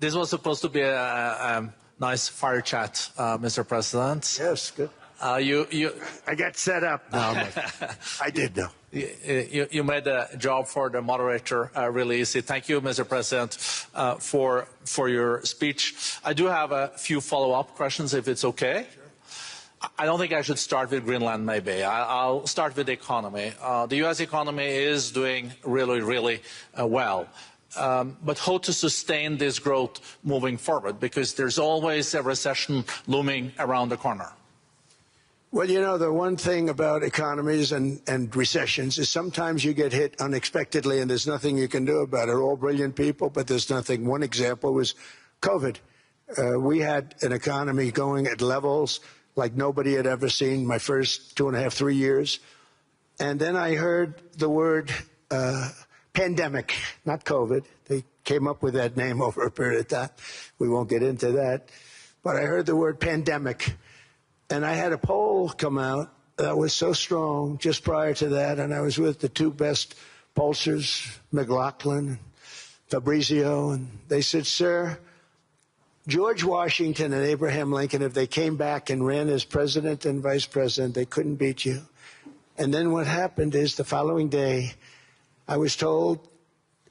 This was supposed to be a nice fire chat, Mr. President. Yes, good. I got set up. No, I did know. You made the job for the moderator really easy. Thank you, Mr. President, for your speech. I do have a few follow-up questions, if it's okay. Sure. I don't think I should start with Greenland, maybe. I'll start with the economy. The U.S. economy is doing really, really well. But how to sustain this growth moving forward? Because there's always a recession looming around the corner. Well, you know, the one thing about economies and recessions is sometimes you get hit unexpectedly and there's nothing you can do about it. All brilliant people, but there's nothing. One example was COVID. We had an economy going at levels like nobody had ever seen my first 2.5, 3 years. And then I heard the word pandemic, not COVID. They came up with that name over a period of time. We won't get into that. But I heard the word pandemic. And I had a poll come out that was so strong just prior to that, and I was with the two best pollsters, McLaughlin and Fabrizio, and they said, sir, George Washington and Abraham Lincoln, if they came back and ran as president and vice president, they couldn't beat you. And then what happened is the following day, I was told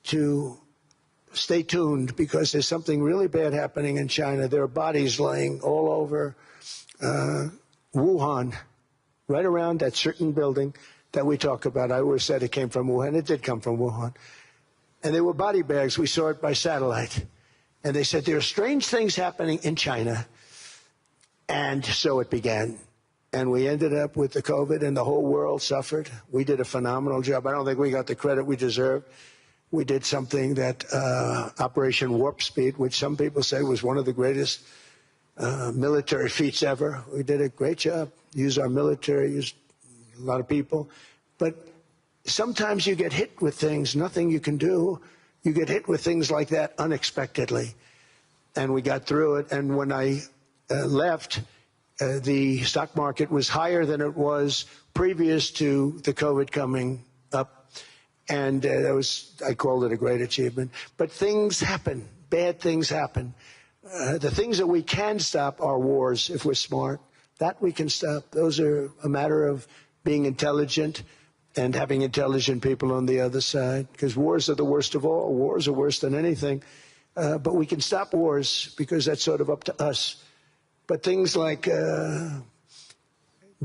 to stay tuned because there's something really bad happening in China. There are bodies laying all over Wuhan, right around that certain building that we talk about. I always said it came from Wuhan. It did come from Wuhan. And they were body bags. We saw it by satellite. And they said, there are strange things happening in China. And so it began. And we ended up with the COVID, and the whole world suffered. We did a phenomenal job. I don't think we got the credit we deserved. We did something that Operation Warp Speed, which some people say was one of the greatest military feats ever. We did a great job. Used our military, used a lot of people. But sometimes you get hit with things, nothing you can do. You get hit with things like that unexpectedly. And we got through it. And when I left, the stock market was higher than it was previous to the COVID coming up. And I called it a great achievement. But things happen. Bad things happen. The things that we can stop are wars if we're smart. That we can stop. Those are a matter of being intelligent and having intelligent people on the other side. Because wars are the worst of all. Wars are worse than anything. But we can stop wars because that's sort of up to us. But things like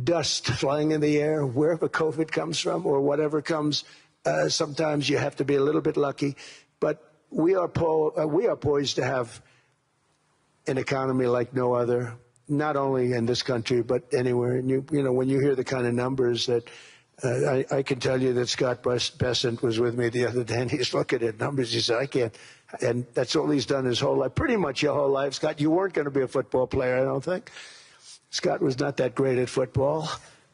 dust flying in the air, wherever COVID comes from or whatever comes, sometimes you have to be a little bit lucky. But we are poised to have an economy like no other, not only in this country, but anywhere. And you know, when you hear the kind of numbers that I can tell you that Scott Bessent was with me the other day, and he's looking at numbers. He said, I can't. And that's all he's done his whole life, pretty much your whole life. Scott, you weren't going to be a football player, I don't think. Scott was not that great at football,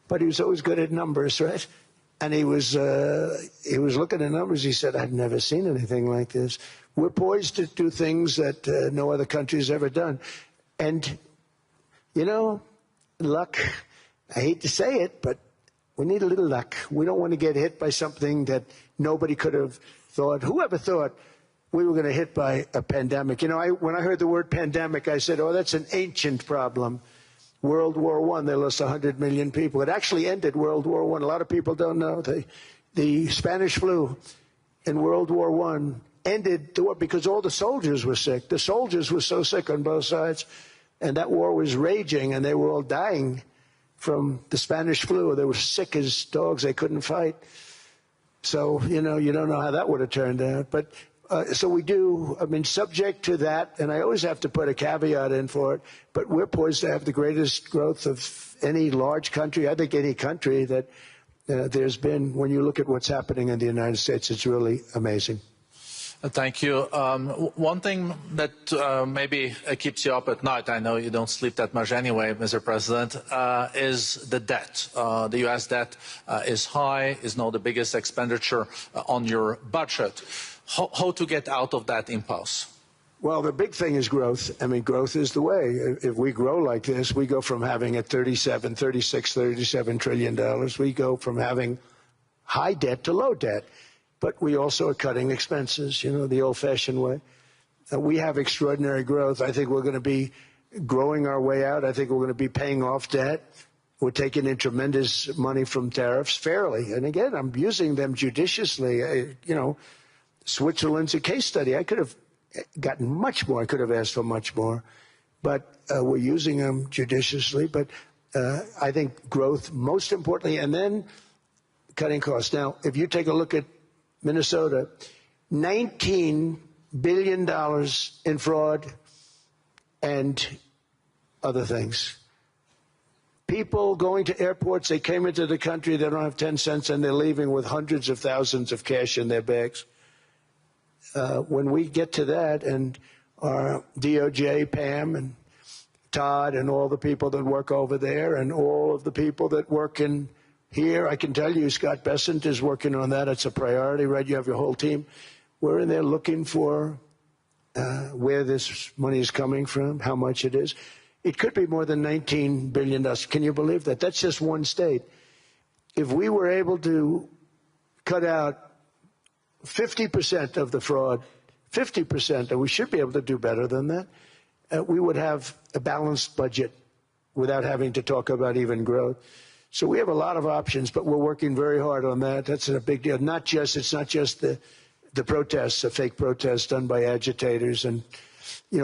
but he was always good at numbers, right? And he was looking at numbers. He said, I've never seen anything like this. We're poised to do things that no other country has ever done. And, you know, luck, I hate to say it, but we need a little luck. We don't want to get hit by something that nobody could have thought. Whoever thought we were going to hit by a pandemic? You know, when I heard the word pandemic, I said, oh, that's an ancient problem. World War I, they lost 100 million people. It actually ended World War I. A lot of people don't know. The Spanish flu in World War I ended the war because all the soldiers were sick. The soldiers were so sick on both sides, and that war was raging, and they were all dying from the Spanish flu. They were sick as dogs. They couldn't fight. So, you know, you don't know how that would have turned out. But so we do, I mean, subject to that, and I always have to put a caveat in for it, but we're poised to have the greatest growth of any large country, I think any country that there's been. When you look at what's happening in the United States, it's really amazing. Thank you. One thing that maybe keeps you up at night, I know you don't sleep that much anyway, Mr. President, is the debt. The U.S. debt is high, is now the biggest expenditure on your budget. How to get out of that impasse? Well, the big thing is growth. I mean, growth is the way. If we grow like this, we go from having a $37 trillion. We go from having high debt to low debt. But we also are cutting expenses, you know, the old-fashioned way. We have extraordinary growth. I think we're going to be growing our way out. I think we're going to be paying off debt. We're taking in tremendous money from tariffs fairly. And again, I'm using them judiciously. Switzerland's a case study. I could have gotten much more. I could have asked for much more. But we're using them judiciously. But I think growth, most importantly, and then cutting costs. Now, if you take a look at Minnesota, $19 billion in fraud and other things. People going to airports, they came into the country, they don't have 10 cents, and they're leaving with hundreds of thousands of cash in their bags. When we get to that, and our DOJ, Pam, and Todd, and all the people that work over there, and all of the people that work in here, I can tell you, Scott Bessent is working on that. It's a priority, right? You have your whole team. We're in there looking for where this money is coming from, how much it is. It could be more than $19 billion. Can you believe that? That's just one state. If we were able to cut out 50% of the fraud, 50%, and we should be able to do better than that, we would have a balanced budget without having to talk about even growth. So we have a lot of options, but we're working very hard on that. That's a big deal. It's not just the protests, the fake protests done by agitators and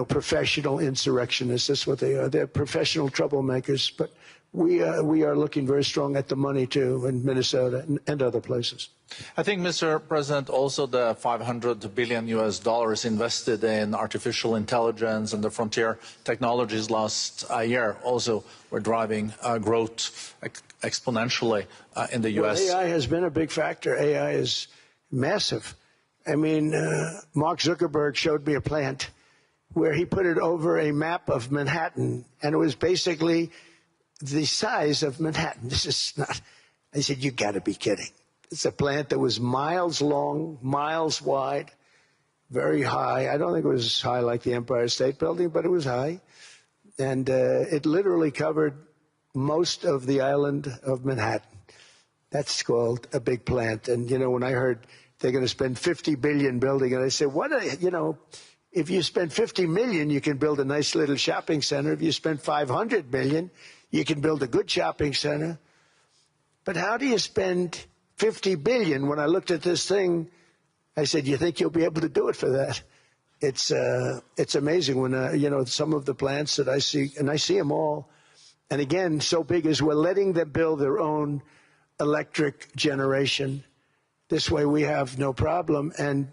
professional insurrectionists. That's what they are. They're professional troublemakers. But we are looking very strong at the money, too, in Minnesota and other places. I think, Mr. President, also the $500 billion invested in artificial intelligence and the frontier technologies last year also were driving growth exponentially in the U.S. Well, AI has been a big factor. AI is massive. I mean, Mark Zuckerberg showed me a plant where he put it over a map of Manhattan, and it was basically the size of Manhattan. This is not, I said, you got to be kidding. It's a plant that was miles long, miles wide, very high. I don't think it was as high like the Empire State Building, but it was high. And it literally covered most of the island of Manhattan. That's called a big plant. And, when I heard they're going to spend $50 billion building it, I said, if you spend $50 million, you can build a nice little shopping center. If you spend $500 million, you can build a good shopping center. But how do you spend $50 billion? When I looked at this thing, I said, you think you'll be able to do it for that? It's amazing when, some of the plants that I see, and I see them all, and again, so big as we're letting them build their own electric generation. This way we have no problem, and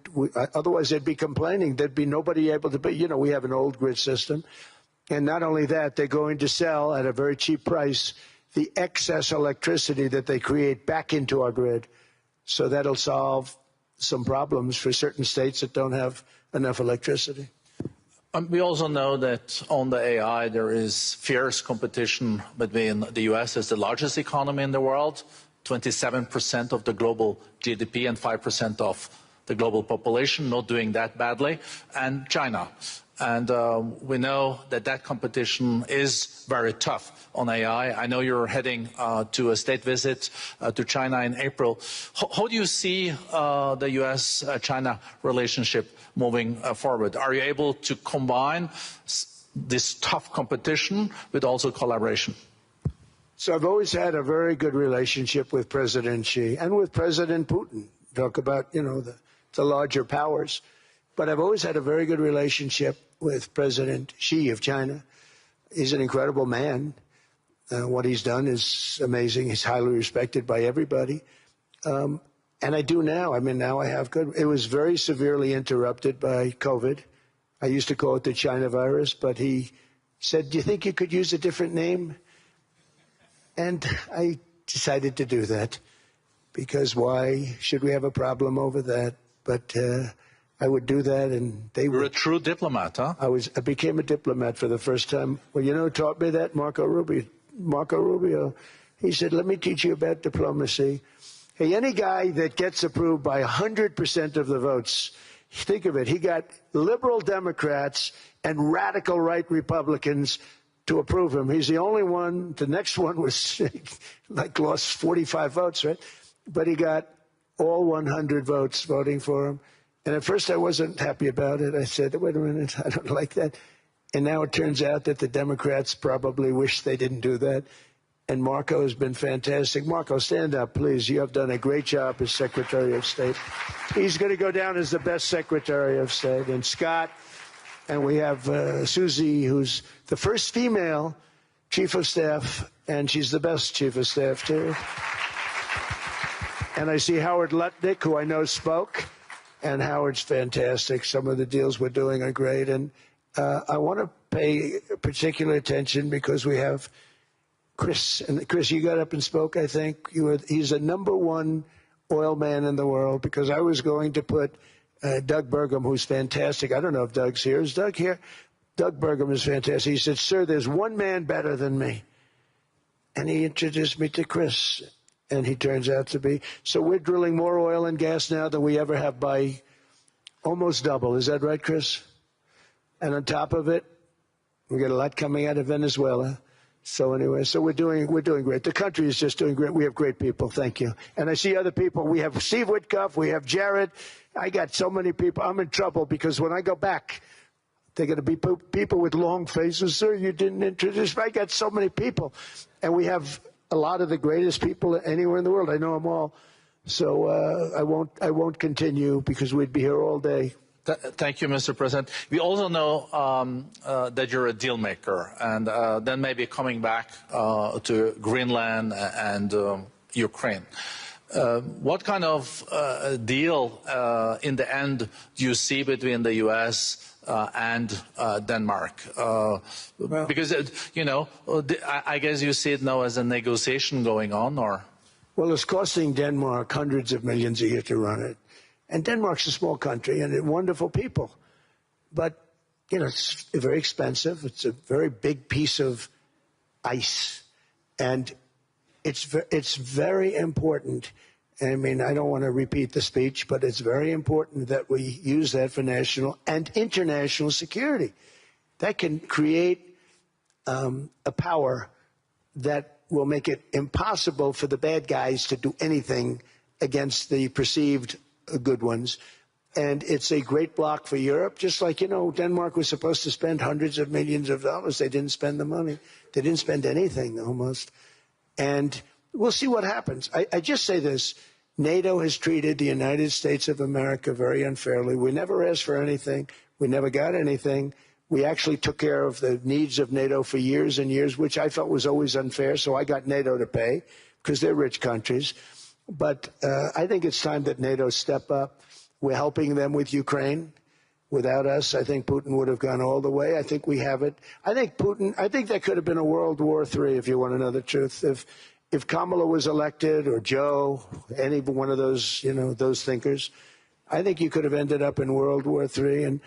otherwise they'd be complaining. There'd be nobody able to be, we have an old grid system. And not only that, they're going to sell at a very cheap price the excess electricity that they create back into our grid. So that'll solve some problems for certain states that don't have enough electricity. We also know that on the AI, there is fierce competition between the U.S. as the largest economy in the world, 27% of the global GDP and 5% of the global population, not doing that badly, and China. And we know that competition is very tough on AI. I know you're heading to a state visit to China in April. How do you see the U.S.-China relationship moving forward? Are you able to combine this tough competition with also collaboration? So I've always had a very good relationship with President Xi and with President Putin. Talk about, the larger powers. But I've always had a very good relationship with President Xi of China. He's an incredible man. What he's done is amazing. He's highly respected by everybody. And I do now. I mean, now I have good. It was very severely interrupted by COVID. I used to call it the China virus, but he said, do you think you could use a different name? And I decided to do that because why should we have a problem over that? But I would do that, and they were. You're a true diplomat, huh? I became a diplomat for the first time. Well, who taught me that? Marco Rubio. He said, let me teach you about diplomacy. Hey, any guy that gets approved by 100% of the votes, think of it, he got liberal Democrats and radical right Republicans to approve him. He's the only one. The next one was lost 45 votes, right? But he got all 100 votes voting for him. And at first I wasn't happy about it. I said, wait a minute, I don't like that. And now it turns out that the Democrats probably wish they didn't do that. And Marco has been fantastic. Marco, stand up, please. You have done a great job as Secretary of State. He's going to go down as the best Secretary of State. And Scott, and we have Susie, who's the first female Chief of Staff, and she's the best Chief of Staff, too. And I see Howard Lutnick, who I know spoke, and Howard's fantastic. Some of the deals we're doing are great. And I want to pay particular attention because we have Chris. And Chris, you got up and spoke, I think. He's the #1 oil man in the world, because I was going to put Doug Burgum, who's fantastic. I don't know if Doug's here. Is Doug here? Doug Burgum is fantastic. He said, sir, there's one man better than me. And he introduced me to Chris, and he turns out to be. So we're drilling more oil and gas now than we ever have by almost double. Is that right, Chris? And on top of it, we get a lot coming out of Venezuela. So anyway, so we're doing great. The country is just doing great. We have great people. Thank you. And I see other people. We have Steve Witkoff. We have Jared. I got so many people. I'm in trouble because when I go back, they're going to be people with long faces. Sir, you didn't introduce me. I got so many people. And we have a lot of the greatest people anywhere in the world. I know them all. So I won't continue because we'd be here all day. Thank you, Mr. President. We also know that you're a deal maker, and then maybe coming back to Greenland and Ukraine. What kind of deal in the end do you see between the U.S. And Denmark? Because, you know, I guess you see it now as a negotiation going on, or? Well, it's costing Denmark hundreds of millions a year to run it. And Denmark's a small country and wonderful people. But, you know, it's very expensive. It's a very big piece of ice. And it's very important. I mean, I don't want to repeat the speech, but it's very important that we use that for national and international security. That can create a power that will make it impossible for the bad guys to do anything against the perceived good ones. And it's a great block for Europe, just like, you know, Denmark was supposed to spend hundreds of millions of dollars. They didn't spend the money. They didn't spend anything, almost. And we'll see what happens. I just say this. NATO has treated the United States of America very unfairly. We never asked for anything. We never got anything. We actually took care of the needs of NATO for years and years, which I felt was always unfair. So I got NATO to pay because they're rich countries. But I think it's time that NATO step up. We're helping them with Ukraine. Without us, I think Putin would have gone all the way. I think we have it. I think there could have been a World War III, if you want to know the truth. If Kamala was elected, or Joe, any one of those, you know, those thinkers, I think you could have ended up in World War III. And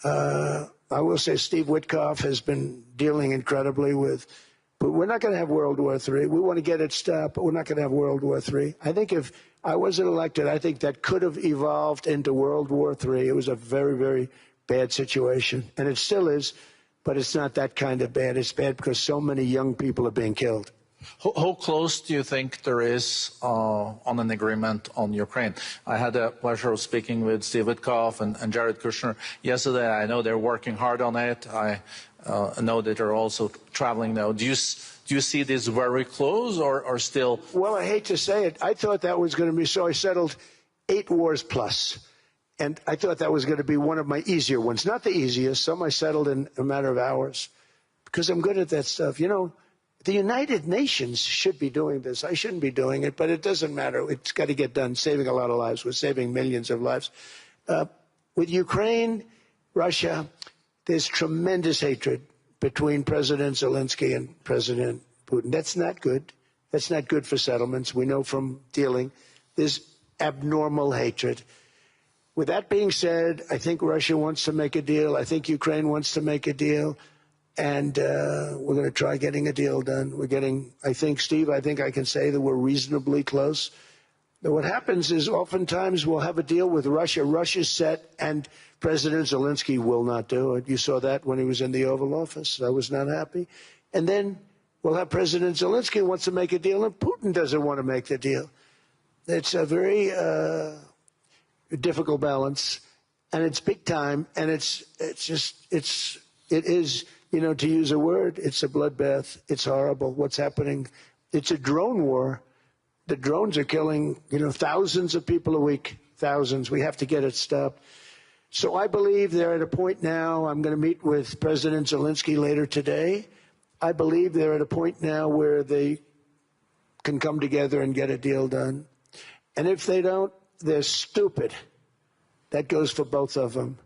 I will say Steve Witkoff has been dealing incredibly with. But we're not going to have World War III. We want to get it stopped, but we're not going to have World War III. I think if I wasn't elected, I think that could have evolved into World War III. It was a very, very bad situation. And it still is, but it's not that kind of bad. It's bad because so many young people are being killed. How close do you think there is on an agreement on Ukraine? I had the pleasure of speaking with Steve Witkoff and Jared Kushner yesterday. I know they're working hard on it. I know that they're also traveling now. Do you see this very close or still? Well, I hate to say it. I thought that was going to be so. I settled 8 wars plus. And I thought that was going to be one of my easier ones. Not the easiest. Some I settled in a matter of hours because I'm good at that stuff. You know, the United Nations should be doing this. I shouldn't be doing it, but it doesn't matter. It's got to get done, saving a lot of lives. We're saving millions of lives. With Ukraine, Russia, there's tremendous hatred between President Zelensky and President Putin. That's not good. That's not good for settlements. We know from dealing. There's abnormal hatred. With that being said, I think Russia wants to make a deal. I think Ukraine wants to make a deal. And we're going to try getting a deal done. We're getting, I think, Steve, I think I can say that we're reasonably close. But what happens is oftentimes we'll have a deal with Russia. Russia's set, and President Zelensky will not do it. You saw that when he was in the Oval Office. I was not happy. And then we'll have President Zelensky who wants to make a deal, and Putin doesn't want to make the deal. It's a very difficult balance. and it's big time, and it is, you know, to use a word, it's a bloodbath. It's horrible what's happening. It's a drone war. The drones are killing, you know, thousands of people a week, thousands. We have to get it stopped. So I believe they're at a point now. I'm going to meet with President Zelensky later today. I believe they're at a point now where they can come together and get a deal done. And if they don't, they're stupid. That goes for both of them.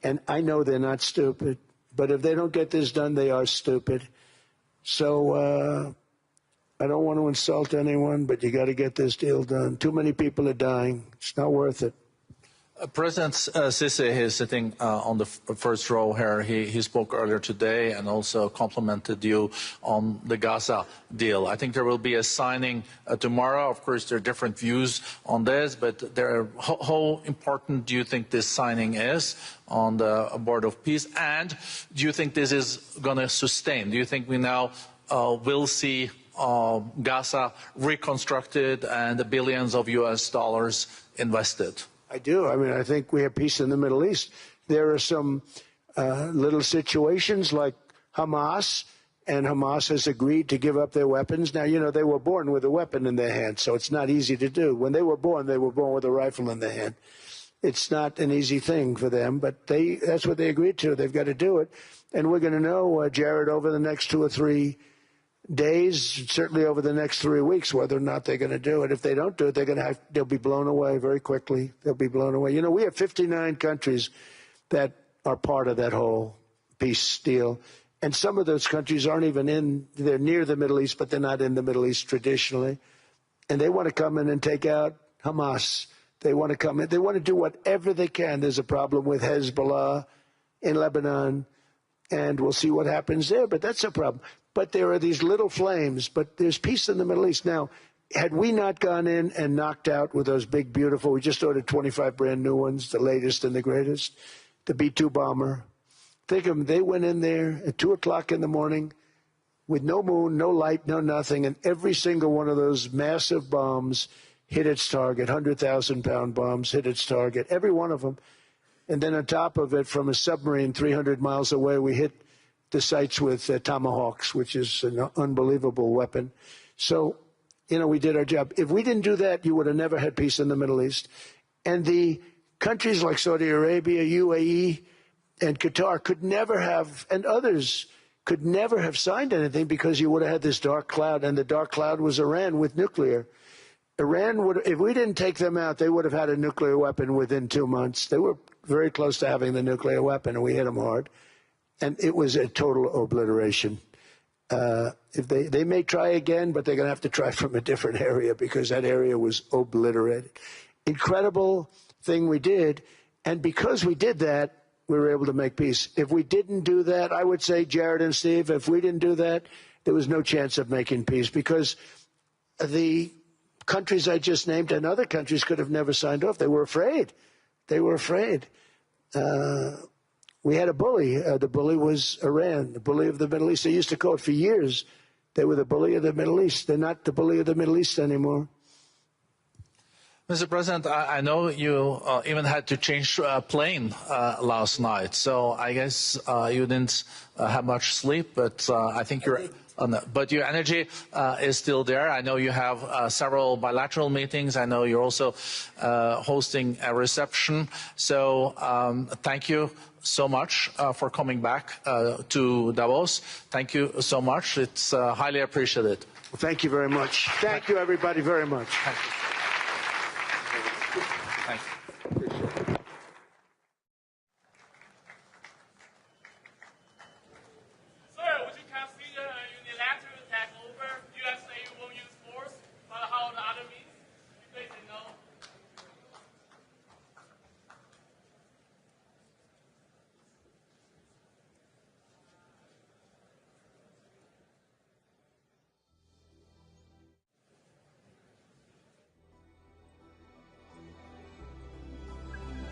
And I know they're not stupid. But if they don't get this done, they are stupid. So I don't want to insult anyone, but you got to get this deal done. Too many people are dying. It's not worth it. President Sisi is sitting on the first row here. He spoke earlier today and also complimented you on the Gaza deal. I think there will be a signing tomorrow. Of course, there are different views on this, but how important do you think this signing is on the Board of Peace? And do you think this is going to sustain? Do you think we now will see Gaza reconstructed and the billions of US dollars invested? I do. I mean, I think we have peace in the Middle East. There are some little situations like Hamas, and Hamas has agreed to give up their weapons. Now, you know, they were born with a weapon in their hand, so it's not easy to do. When they were born with a rifle in their hand. It's not an easy thing for them, but that's what they agreed to. They've got to do it. And we're going to know, Jared, over the next 2 or 3 days, certainly over the next 3 weeks, whether or not they're going to do it. If they don't do it, they'll be blown away very quickly. They'll be blown away. You know, we have 59 countries that are part of that whole peace deal. And some of those countries aren't even they're near the Middle East, but they're not in the Middle East traditionally. And they want to come in and take out Hamas. They want to come in. They want to do whatever they can. There's a problem with Hezbollah in Lebanon, and we'll see what happens there. But that's a problem. But there are these little flames, but there's peace in the Middle East. Now, had we not gone in and knocked out with those big, beautiful, we just ordered 25 brand new ones, the latest and the greatest, the B-2 bomber. Think of them, they went in there at 2 o'clock in the morning with no moon, no light, no nothing, and every single one of those massive bombs hit its target, 100,000-pound bombs hit its target, every one of them. And then on top of it, from a submarine 300 miles away, we hit the sites with tomahawks, which is an unbelievable weapon. So, you know, we did our job. If we didn't do that, you would have never had peace in the Middle East. And the countries like Saudi Arabia, UAE, and Qatar could never have, and others could never have signed anything because you would have had this dark cloud, and the dark cloud was Iran with nuclear. Iran would, if we didn't take them out, they would have had a nuclear weapon within 2 months. They were very close to having the nuclear weapon, and we hit them hard. And it was a total obliteration. If they may try again, but they're going to have to try from a different area because that area was obliterated. Incredible thing we did. And because we did that, we were able to make peace. If we didn't do that, I would say, Jared and Steve, if we didn't do that, there was no chance of making peace because the countries I just named and other countries could have never signed off. They were afraid. They were afraid. We had a bully. The bully was Iran, the bully of the Middle East. They used to call it for years. They were the bully of the Middle East. They're not the bully of the Middle East anymore. Mr. President, I know you even had to change a plane last night, so I guess you didn't have much sleep, but I think you're... But your energy is still there. I know you have several bilateral meetings. I know you're also hosting a reception. So thank you so much for coming back to Davos. Thank you so much. It's highly appreciated. Well, thank you very much. Thank you, everybody, very much. Thank you.